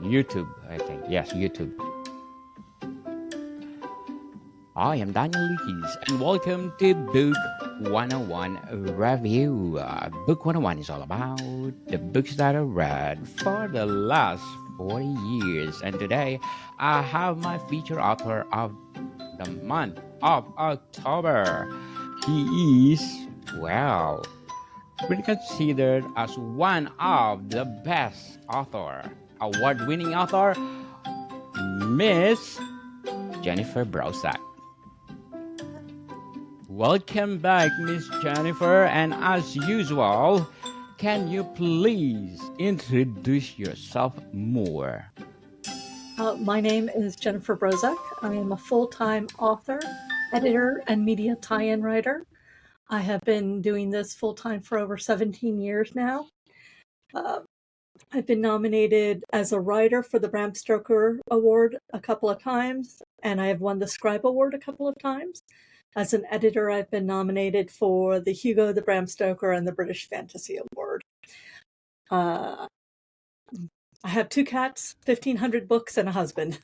YouTube, I think. Yes, YouTube. I am Daniel Lucas, and welcome to Book 101 Review. Book 101 is all about the books that I read for the last 40 years. And today, I have my feature author of the month of October. He is, well, been considered as one of the best author, award-winning author, Miss Jennifer Brozek. Welcome back, Miss Jennifer, and as usual, can you please introduce yourself more? My name is Jennifer Brozek. I am a full-time author, editor, and media tie-in writer. I have been doing this full-time for over 17 years now. I've been nominated as a writer for the Bram Stoker Award a couple of times, and I have won the Scribe Award a couple of times. As an editor, I've been nominated for the Hugo, the Bram Stoker, and the British Fantasy Award. I have 2 cats, 1,500 books, and a husband.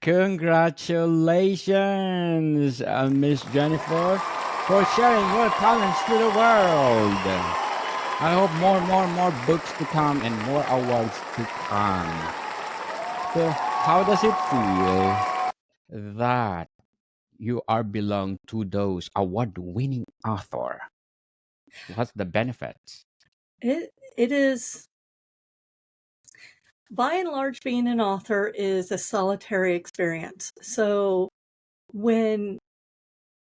Congratulations, Miss Jennifer, for sharing your talents to the world. I hope more books to come and more awards to come. So, how does it feel that you are belong to those award-winning author? What's the benefits? It is, by and large, being an author is a solitary experience. So when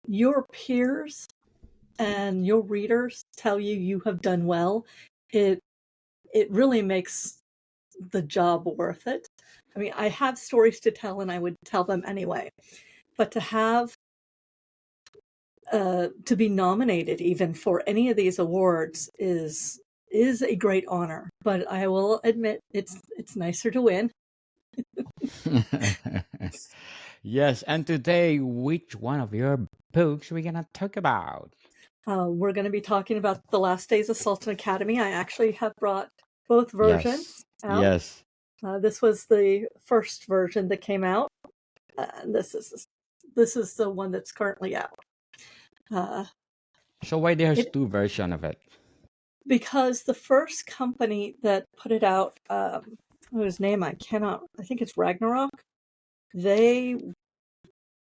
your peers and your readers tell you you have done well, it really makes the job worth it. I mean, I have stories to tell and I would tell them anyway, but to have to be nominated even for any of these awards is a great honor. But I will admit it's nicer to win. Yes, and today, which one of your books we're gonna talk about? We're going to be talking about The Last Days of Salton Academy. I actually have brought both versions out. Yes. This was the first version that came out. This is the one that's currently out. So why there's two versions of it? Because the first company that put it out, whose name I think it's Ragnarok. They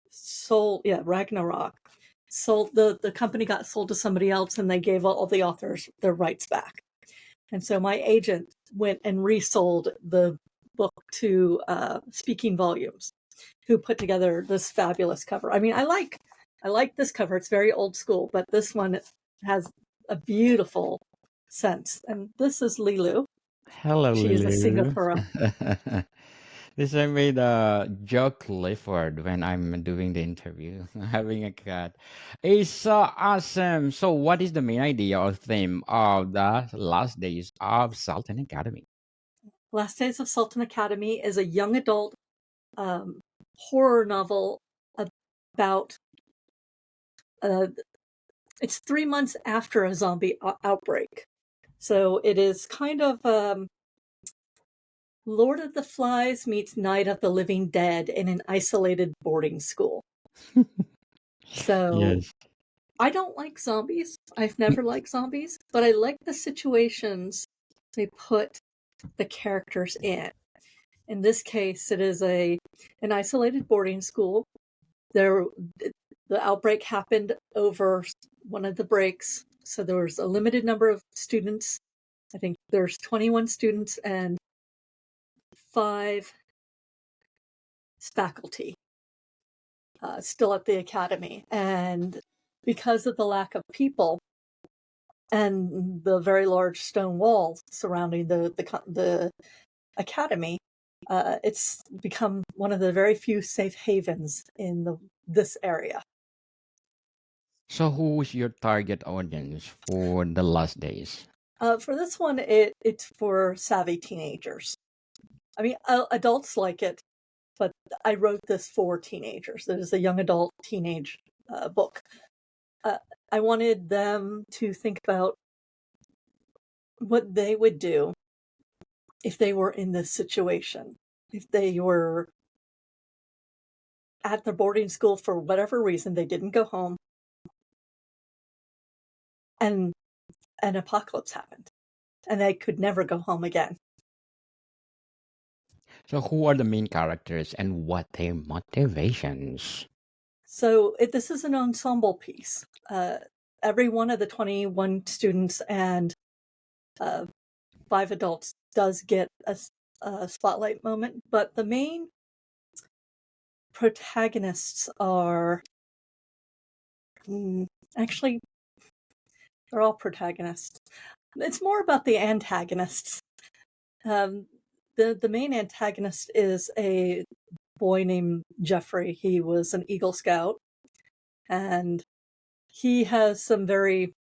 sold, Ragnarok. Sold the company got sold to somebody else, and they gave all the authors their rights back. And so my agent went and resold the book to Speaking Volumes, who put together this fabulous cover. I mean, I like this cover. It's very old school, but this one has a beautiful sense. And this is Lilu. Hello, She is a Singapura. This I made a joke Clifford when I'm doing the interview, having a cat. It's so awesome. So, what is the main idea or theme of the last days of Salton Academy? Last Days of Salton Academy is a young adult horror novel about it's 3 months after a zombie outbreak. So it is kind of Lord of the Flies meets Night of the Living Dead in an isolated boarding school. So Yes. I don't like zombies. I've never liked zombies, but I like the situations they put the characters in. In this case, it is an isolated boarding school. The outbreak happened over one of the breaks, so there was a limited number of students. I think there's 21 students and 5 faculty still at the academy. And because of the lack of people and the very large stone walls surrounding the academy, it's become one of the very few safe havens in this area. So, who's your target audience for the last days? For this one, it's for savvy teenagers. I mean, adults like it, but I wrote this for teenagers. It is a young adult teenage book. I wanted them to think about what they would do if they were in this situation, if they were at their boarding school for whatever reason, they didn't go home, and an apocalypse happened, and they could never go home again. So, who are the main characters and what their motivations? So this is an ensemble piece. Every one of the 21 students and 5 adults does get a spotlight moment, but the main protagonists are actually, they're all protagonists. It's more about the antagonists. The main antagonist is a boy named Jeffrey. He was an Eagle Scout, and he has some very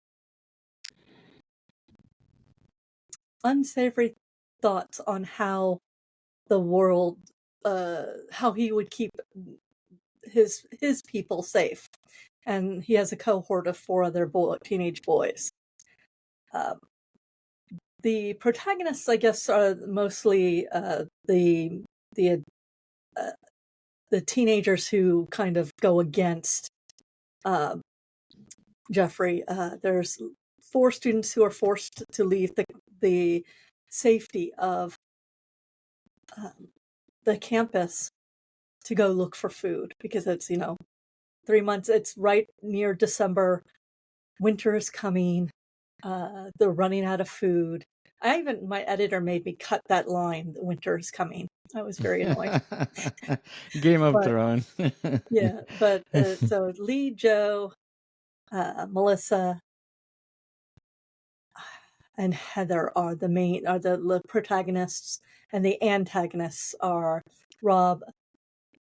unsavory thoughts on how the world, how he would keep his people safe. And he has a cohort of 4 other teenage boys. The protagonists, I guess, are mostly the teenagers who kind of go against Jeffrey. There's 4 students who are forced to leave the safety of the campus to go look for food, because it's 3 months. It's right near December. Winter is coming. They're running out of food. My editor made me cut that line. The winter is coming. I was very annoyed. Game of But Thrones. yeah, but so Lee, Joe, Melissa, and Heather are the protagonists, and the antagonists are Rob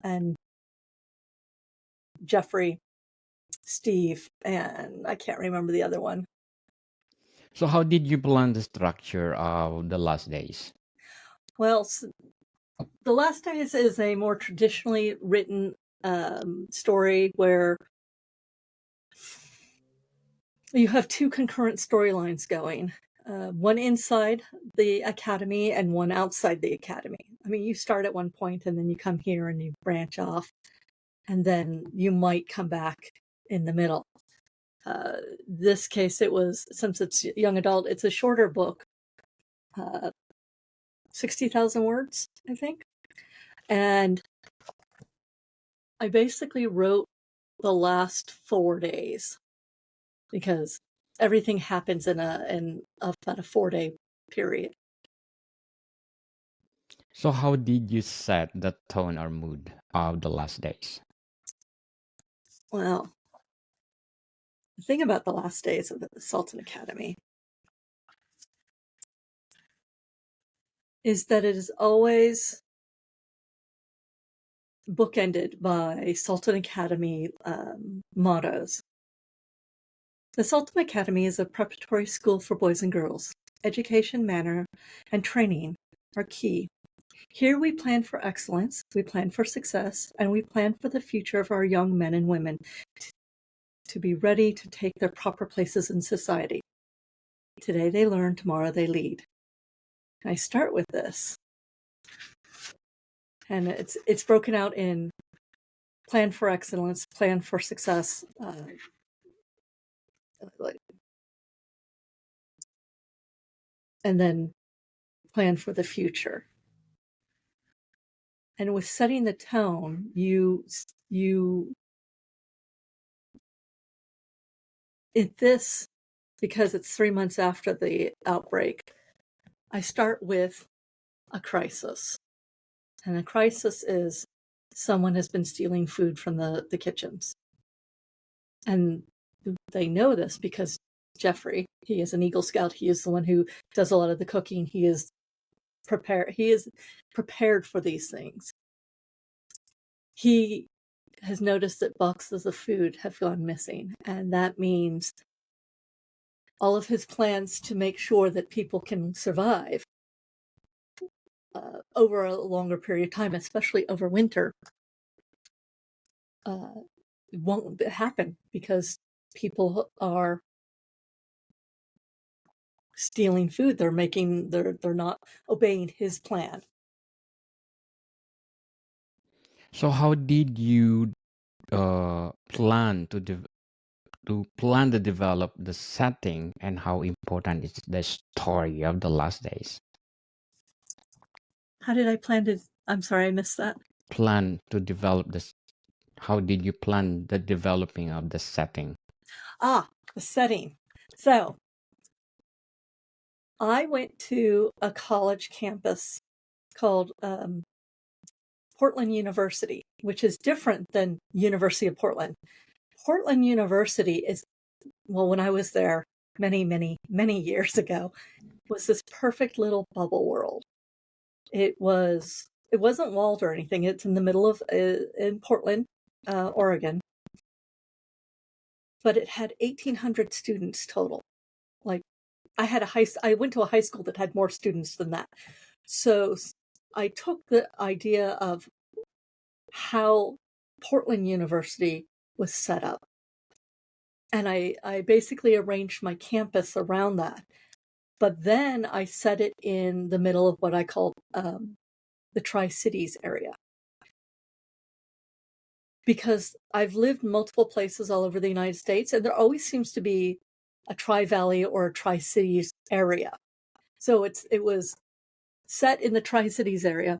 and Jeffrey, Steve, and I can't remember the other one. So, how did you plan the structure of the last days? Well, The Last Days is a more traditionally written story where you have 2 concurrent storylines going, one inside the academy and one outside the academy. I mean, you start at one point and then you come here and you branch off, and then you might come back in the middle. This case, it was, since it's young adult, it's a shorter book, 60,000 words, I think. And I basically wrote the last 4 days, because everything happens in about a 4-day period. So, how did you set the tone or mood of the last days? Well, the thing about The Last Days of the Salton Academy is that it is always bookended by Salton Academy mottos. The Salton Academy is a preparatory school for boys and girls. Education, manner, and training are key. Here we plan for excellence, we plan for success, and we plan for the future of our young men and women to be ready to take their proper places in society. Today they learn, tomorrow they lead. I start with this, and it's broken out in plan for excellence, plan for success, and then plan for the future. And with setting the tone, because it's 3 months after the outbreak, I start with a crisis. And a crisis is someone has been stealing food from the kitchens. And they know this because Jeffrey, he is an Eagle Scout. He is the one who does a lot of the cooking. He is prepared for these things. He has noticed that boxes of food have gone missing, and that means all of his plans to make sure that people can survive over a longer period of time, especially over winter, won't happen, because people are stealing food. They're not obeying his plan. So how did you plan to develop the setting, and how important is the story of the last days? How did I plan to? I'm sorry, I missed that. Plan to develop this. How did you plan the developing of the setting? The setting. So I went to a college campus called Portland University, which is different than University of Portland. Portland University is, well, when I was there many, many, many years ago, was this perfect little bubble world. It wasn't walled or anything. It's in the middle of in Portland, Oregon, but it had 1,800 students total. Like I went to a high school that had more students than that. So I took the idea of how Portland University was set up, and I basically arranged my campus around that. But then I set it in the middle of what I called the Tri-Cities area. Because I've lived multiple places all over the United States, and there always seems to be a Tri-Valley or a Tri-Cities area. So it was set in the Tri-Cities area,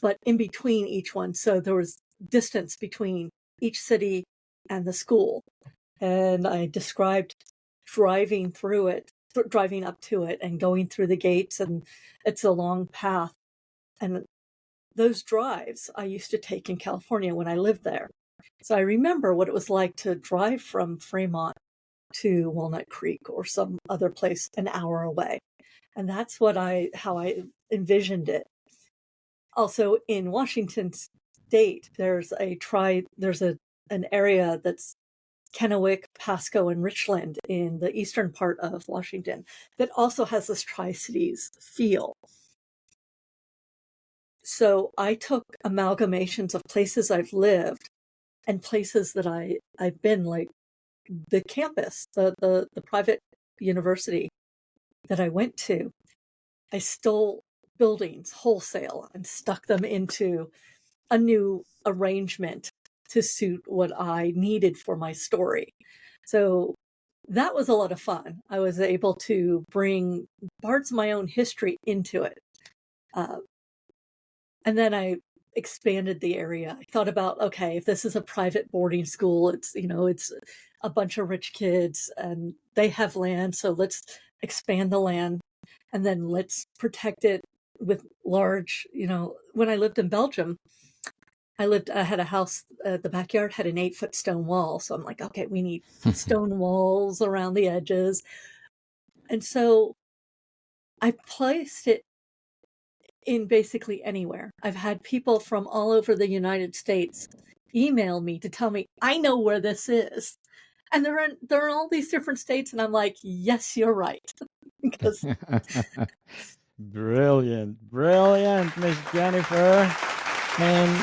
but in between each one. So there was distance between each city and the school. And I described driving up to it and going through the gates, and it's a long path. And those drives I used to take in California when I lived there. So I remember what it was like to drive from Fremont to Walnut Creek or some other place an hour away. And that's how I envisioned it. Also in Washington State, there's an area that's Kennewick, Pasco, and Richland in the eastern part of Washington that also has this Tri-Cities feel. So I took amalgamations of places I've lived and places that I've been, like the campus, the private university that I went to. I stole buildings wholesale and stuck them into a new arrangement to suit what I needed for my story. So that was a lot of fun. I was able to bring parts of my own history into it. And then I expanded the area. I thought about, okay, if this is a private boarding school, it's a bunch of rich kids and they have land, so let's expand the land, and then let's protect it with large, when I lived in Belgium, I had a house, the backyard had an 8-foot stone wall. So I'm like, okay, we need stone walls around the edges. And so I placed it in basically anywhere. I've had people from all over the United States email me to tell me, I know where this is. And they're in all these different states. And I'm like, yes, you're right. Because Brilliant, Miss Jennifer. And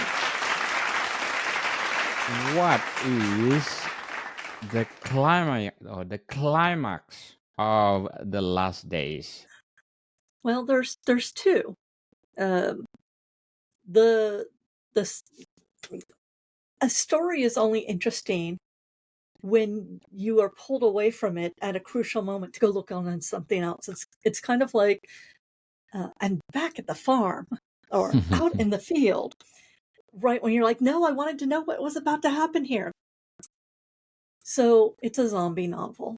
what is the climax of the last days? well, there's two. The a story is only interesting when you are pulled away from it at a crucial moment to go look on something else. It's kind of like I'm back at the farm or out in the field, right when you're like, no, I wanted to know what was about to happen here. So it's a zombie novel.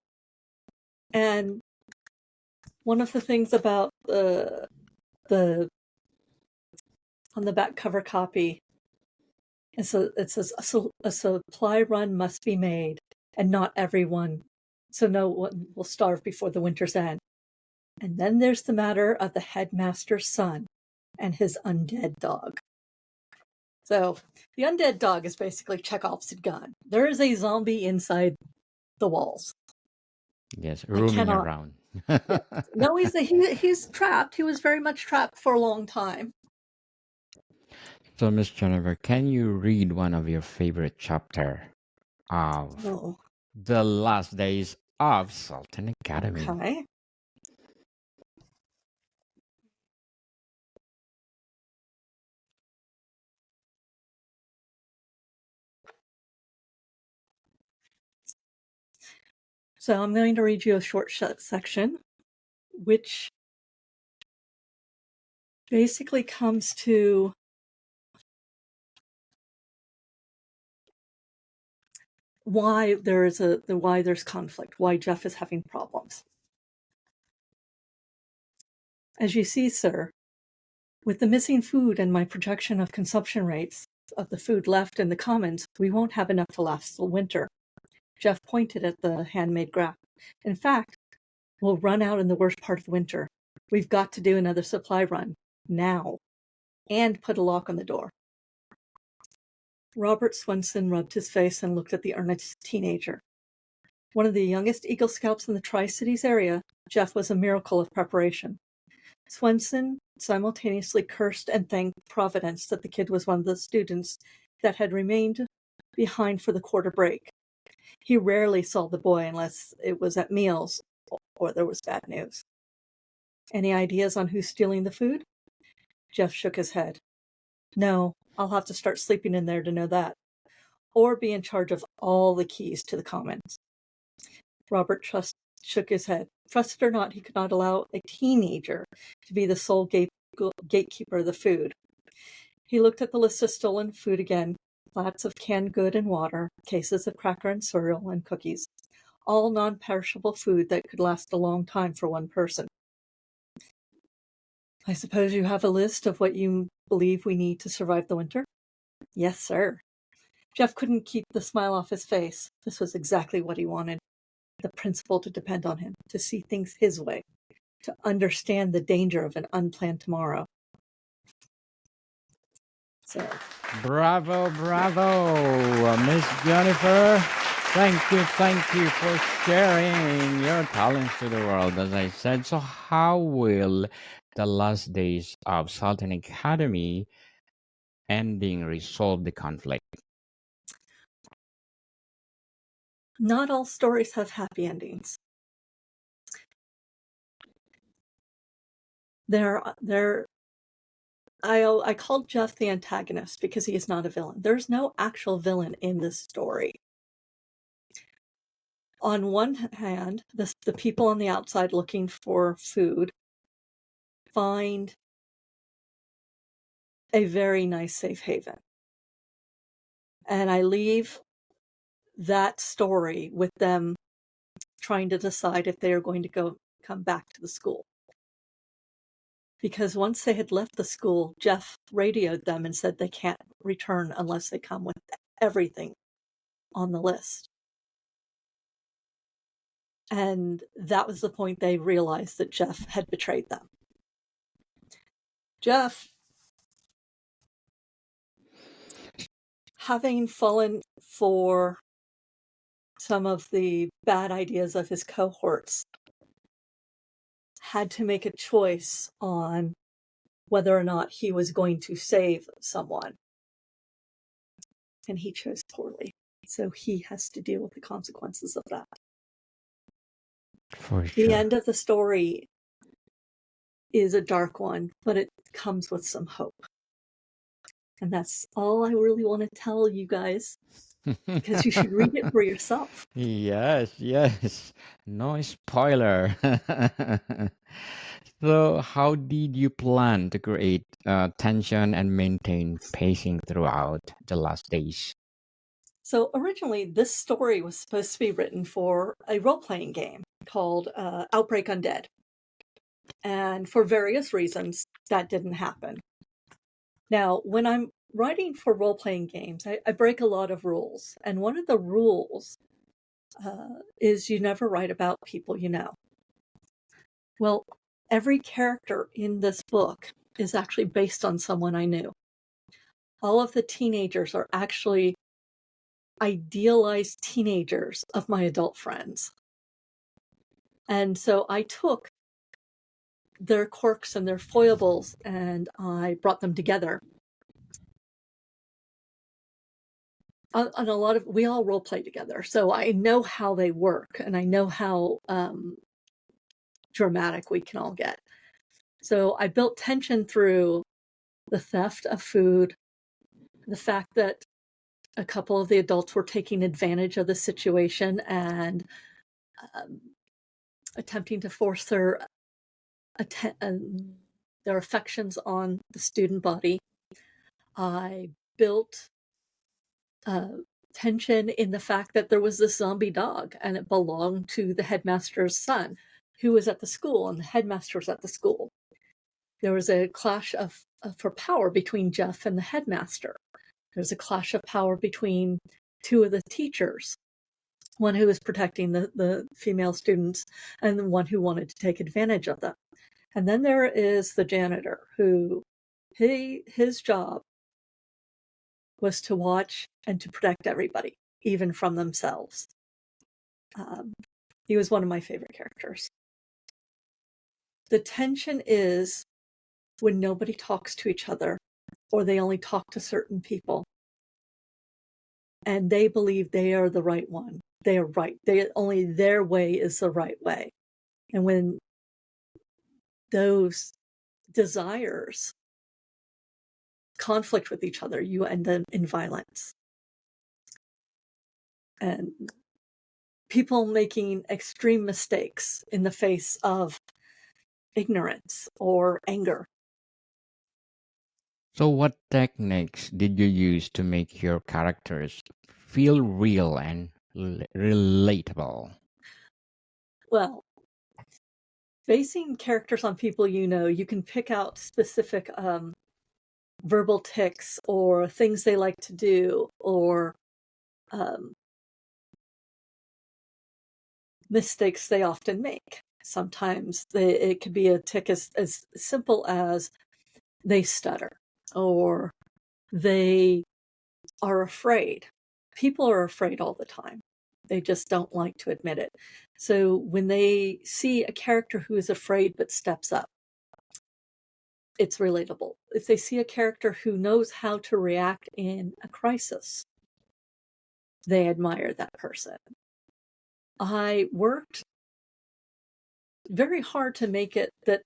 And one of the things about the on the back cover copy, it says a supply run must be made, and not everyone, so no one will starve before the winter's end. And then there's the matter of the headmaster's son and his undead dog. So the undead dog is basically Chekhov's gun. There is a zombie inside the walls. Yes, roaming around. No, he's trapped. He was very much trapped for a long time. So, Miss Jennifer, can you read one of your favorite chapter of Oh, the last days of Salton Academy? okay. So I'm going to read you a short section, which basically comes to why there's conflict, why Jeff is having problems. As you see, sir, with the missing food and my projection of consumption rates of the food left in the commons, we won't have enough to last the winter. Jeff pointed at the handmade graph. In fact, we'll run out in the worst part of the winter. We've got to do another supply run, now, and put a lock on the door. Robert Swenson rubbed his face and looked at the earnest teenager. One of the youngest Eagle Scouts in the Tri-Cities area, Jeff was a miracle of preparation. Swenson simultaneously cursed and thanked Providence that the kid was one of the students that had remained behind for the quarter break. He rarely saw the boy unless it was at meals or there was bad news. Any ideas on who's stealing the food? Jeff shook his head. No, I'll have to start sleeping in there to know that. Or be in charge of all the keys to the commons. Robert shook his head. Trusted or not, he could not allow a teenager to be the sole gatekeeper of the food. He looked at the list of stolen food again. Flats of canned good and water, cases of cracker and cereal and cookies. All non-perishable food that could last a long time for one person. I suppose you have a list of what you believe we need to survive the winter? Yes, sir. Jeff couldn't keep the smile off his face. This was exactly what he wanted. The principle to depend on him, to see things his way, to understand the danger of an unplanned tomorrow. So, Bravo, Miss Jennifer. Thank you for sharing your talents to the world, as I said. So how will the last days of Salton Academy ending resolve the conflict? not all stories have happy endings. I called Jeff the antagonist because he is not a villain. There's no actual villain in this story. On one hand, the people on the outside looking for food find a very nice safe haven. And I leave that story with them trying to decide if they are going to come back to the school. Because once they had left the school, Jeff radioed them and said they can't return unless they come with everything on the list. And that was the point they realized that Jeff had betrayed them. Jeff, having fallen for some of the bad ideas of his cohorts, had to make a choice on whether or not he was going to save someone. And he chose poorly. So he has to deal with the consequences of that. For sure. The end of the story is a dark one, but it comes with some hope. And that's all I really want to tell you guys, because you should read it for yourself. Yes. No spoiler. So, how did you plan to create tension and maintain pacing throughout the last days? So originally, this story was supposed to be written for a role-playing game called Outbreak Undead. And for various reasons, that didn't happen. Now, when I'm writing for role-playing games, I break a lot of rules. And one of the rules is you never write about people you know. Well, every character in this book is actually based on someone I knew. All of the teenagers are actually idealized teenagers of my adult friends. And so I took their quirks and their foibles and I brought them together. And we all role play together. So I know how they work and I know how dramatic we can all get. So I built tension through the theft of food, the fact that a couple of the adults were taking advantage of the situation and um, attempting to force their affections on the student body. I built tension in the fact that there was this zombie dog and it belonged to the headmaster's son who was at the school, and the headmaster was at the school. There was a clash for power between Jeff and the headmaster. There was a clash of power between two of the teachers, one who was protecting the female students and the one who wanted to take advantage of them. And then there is the janitor who his job was to watch and to protect everybody, even from themselves. He was one of my favorite characters. The tension is when nobody talks to each other, or they only talk to certain people, and they believe they are the right one. They are right. Only their way is the right way. And when those desires conflict with each other, you end up in violence. And people making extreme mistakes in the face of ignorance or anger. So, what techniques did you use to make your characters feel real and relatable? Well, basing characters on people you can pick out specific verbal tics or things they like to do, or mistakes they often make. Sometimes it could be a tic as simple as they stutter, or they are afraid. People are afraid all the time. They just don't like to admit it. So when they see a character who is afraid but steps up, it's relatable. If they see a character who knows how to react in a crisis, they admire that person. I worked very hard to make it that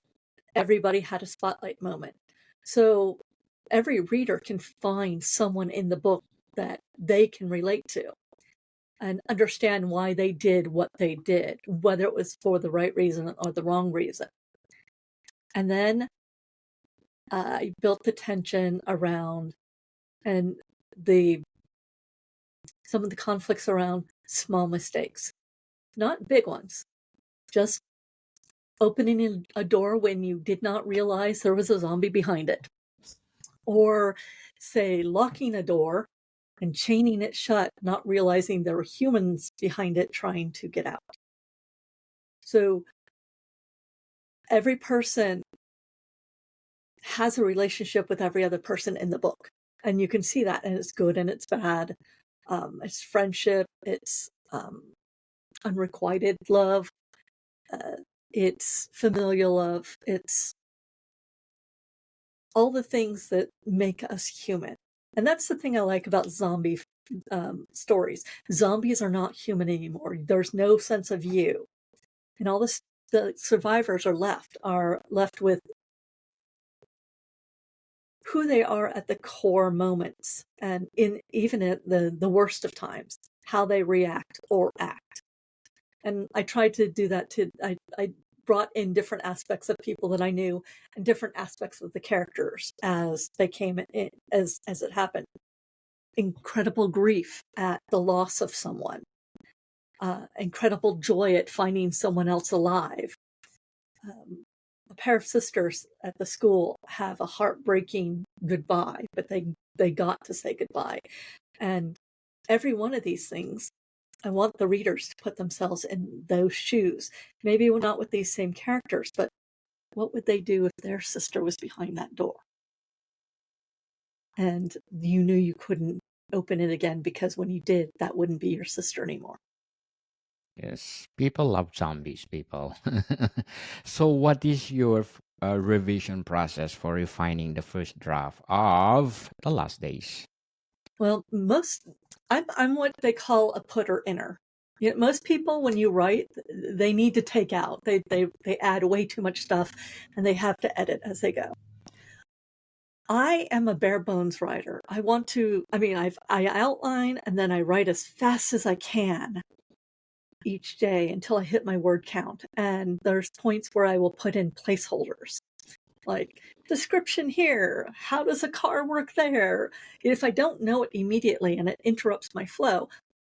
everybody had a spotlight moment. So every reader can find someone in the book that they can relate to and understand why they did what they did, whether it was for the right reason or the wrong reason. And then I built the tension around and some of the conflicts around small mistakes, not big ones, just opening a door when you did not realize there was a zombie behind it, or say locking a door and chaining it shut, not realizing there were humans behind it trying to get out. So every person has a relationship with every other person in the book, and you can see that, and it's good and it's bad. It's friendship, it's unrequited love, it's familial love, it's all the things that make us human. And that's the thing I like about zombie stories. Zombies are not human anymore. There's no sense of you. And all the survivors are left with who they are at the core moments, and even at the worst of times, how they react or act. And I tried to do that I brought in different aspects of people that I knew and different aspects of the characters as they came in, as it happened. Incredible grief at the loss of someone, incredible joy at finding someone else alive. A pair of sisters at the school have a heartbreaking goodbye, but they got to say goodbye. And every one of these things, I want the readers to put themselves in those shoes. Maybe not with these same characters, but what would they do if their sister was behind that door? And you knew you couldn't open it again because when you did, that wouldn't be your sister anymore. Yes, people love zombies, people. So, what is your revision process for refining the first draft of The Last Days? Well, I'm what they call a putter-inner. Most people, when you write, they need to take out. They add way too much stuff, and they have to edit as they go. I am a bare bones writer. I outline and then I write as fast as I can. each day until I hit my word count. And there's points where I will put in placeholders, like description here, how does a car work there? If I don't know it immediately and it interrupts my flow,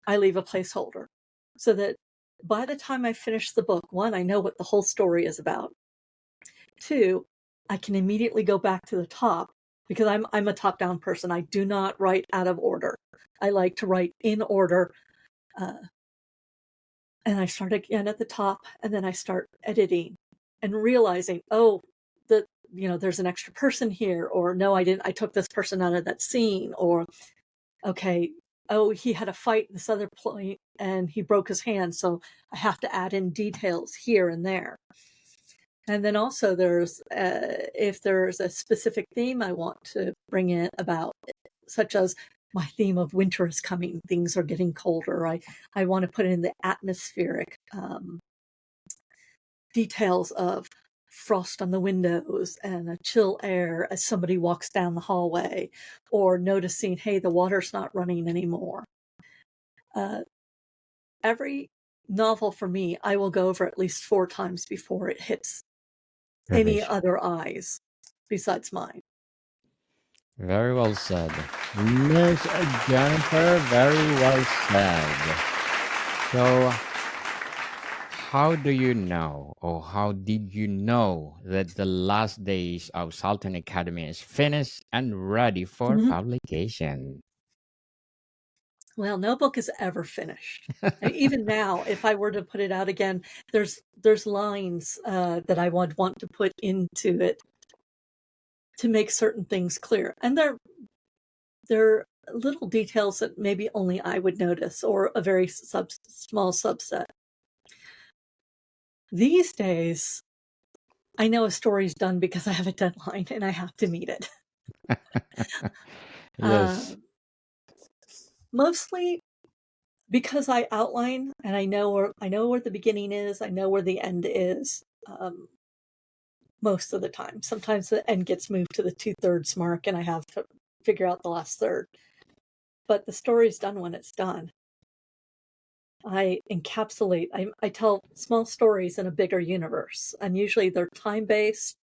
I leave a placeholder so that by the time I finish the book, one, I know what the whole story is about. Two, I can immediately go back to the top because I'm a top-down person. I do not write out of order. I like to write in order. And I start again at the top, and then I start editing and realizing, oh, that there's an extra person here, or no, I didn't. I took this person out of that scene, or okay, oh, he had a fight this other point and he broke his hand, so I have to add in details here and there. And then also there's if there's a specific theme I want to bring in about, such as my theme of winter is coming, things are getting colder. I want to put in the atmospheric details of frost on the windows and a chill air as somebody walks down the hallway, or noticing, hey, the water's not running anymore. Every novel for me, I will go over at least 4 times before it hits any Revision. other eyes besides mine. Very well said. Miss Jennifer, very well said. So, how do you know, or how did you know that the last days of Salton Academy is finished and ready for Mhm. publication? Well, no book is ever finished. Even now, if I were to put it out again, there's lines that I would want to put into it to make certain things clear, and they're little details that maybe only I would notice, or a very small subset. These days, I know a story's done because I have a deadline and I have to meet it. Yes. Mostly because I outline and I know where the beginning is, I know where the end is. Most of the time. Sometimes the end gets moved to the 2/3 mark and I have to figure out the last third. But the story's done when it's done. I encapsulate, I tell small stories in a bigger universe, and usually they're time-based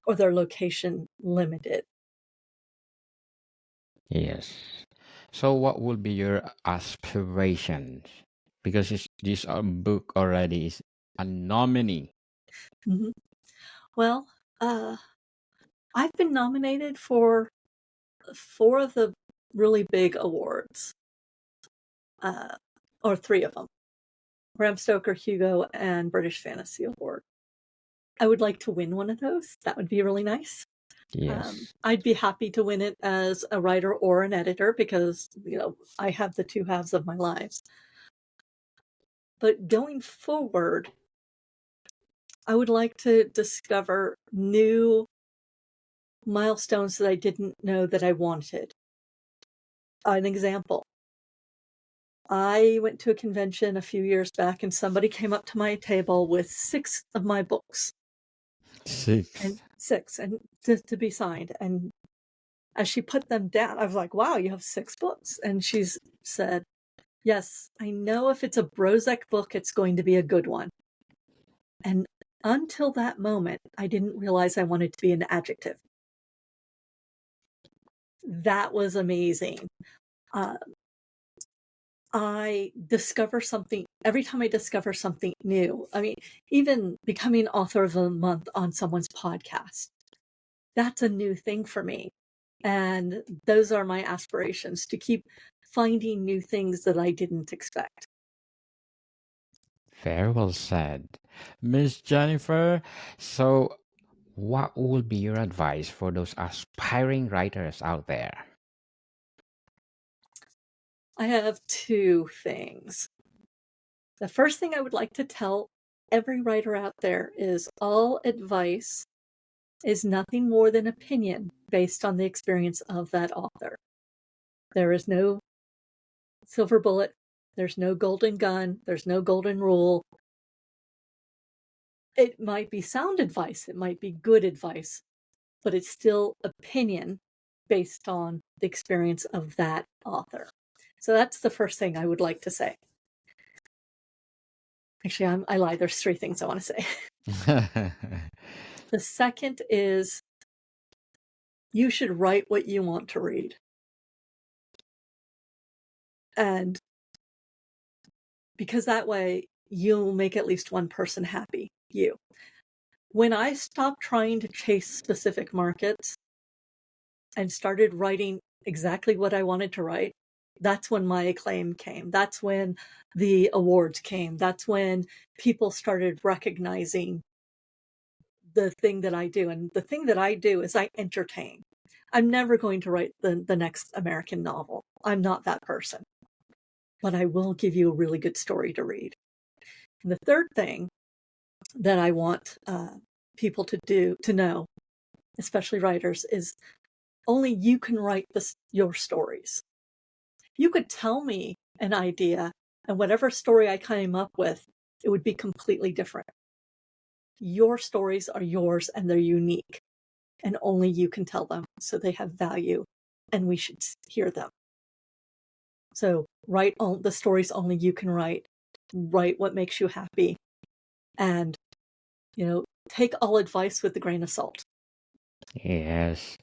or they're location limited. Yes. So, what will be your aspirations? Because this book already is a nominee. Mhm. Well, I've been nominated for 4 of the really big awards, or 3 of them: Bram Stoker, Hugo, and British Fantasy Award. I would like to win one of those. That would be really nice. Yes. I'd be happy to win it as a writer or an editor because, I have the 2 halves of my lives. But going forward, I would like to discover new milestones that I didn't know that I wanted. An example, I went to a convention a few years back and somebody came up to my table with 6 of my books, and 6. 6 and to be signed. And as she put them down, I was like, wow, you have 6 books. And she's said, yes, I know if it's a Brozek book, it's going to be a good one. And until that moment, I didn't realize I wanted to be an adjective. That was amazing. I discover something every time I discover something new. I mean, even becoming author of the month on someone's podcast, that's a new thing for me. And those are my aspirations, to keep finding new things that I didn't expect. Very well said. Miss Jennifer, so what would be your advice for those aspiring writers out there? I have 2 things. The first thing I would like to tell every writer out there is all advice is nothing more than opinion based on the experience of that author. There is no silver bullet, there's no golden gun, there's no golden rule. It might be sound advice, it might be good advice, but it's still opinion based on the experience of that author. So that's the first thing I would like to say. Actually, I lied. There's 3 things I want to say. The second is you should write what you want to read. And because that way you'll make at least one person happy, you. When I stopped trying to chase specific markets and started writing exactly what I wanted to write, that's when my acclaim came. That's when the awards came. That's when people started recognizing the thing that I do. And the thing that I do is I entertain. I'm never going to write the next American novel. I'm not that person. But I will give you a really good story to read. And the third thing that I want people to know, especially writers, is only you can write your stories. You could tell me an idea, and whatever story I came up with, it would be completely different. Your stories are yours, and they're unique, and only you can tell them, so they have value, and we should hear them. So write the stories only you can write. Write what makes you happy, and take all advice with a grain of salt. Yes.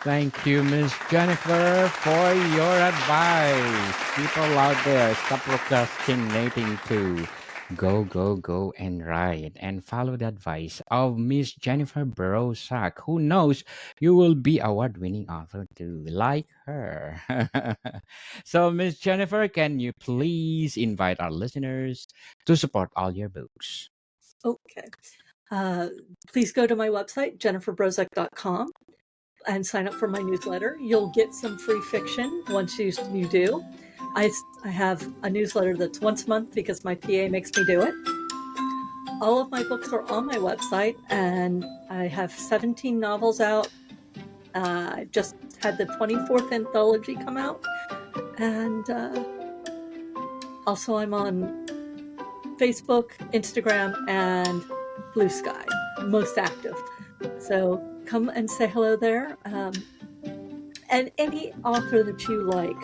Thank you, Miss Jennifer, for your advice. People out there, stop procrastinating too. Go, go, go and write and follow the advice of Miss Jennifer Brozek. Who knows, you will be award-winning author too, like her. So, Miss Jennifer, can you please invite our listeners to support all your books? Okay. Please go to my website, jenniferbrozek.com, and sign up for my newsletter. You'll get some free fiction once you do. I have a newsletter that's once a month because my PA makes me do it. All of my books are on my website, and I have 17 novels out. I just had the 24th anthology come out, and also I'm on Facebook, Instagram, and Blue Sky, most active. So come and say hello there. And any author that you like,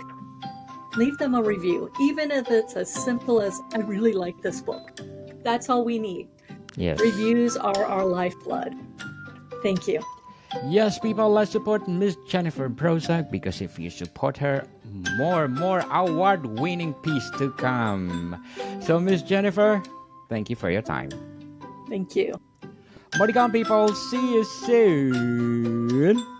leave them a review, even if it's as simple as, I really like this book. That's all we need. Yes. Reviews are our lifeblood. Thank you. Yes, people, let's support Miss Jennifer Brozek, because if you support her, more award-winning piece to come. So, Miss Jennifer, thank you for your time. Thank you. More to come, people. See you soon.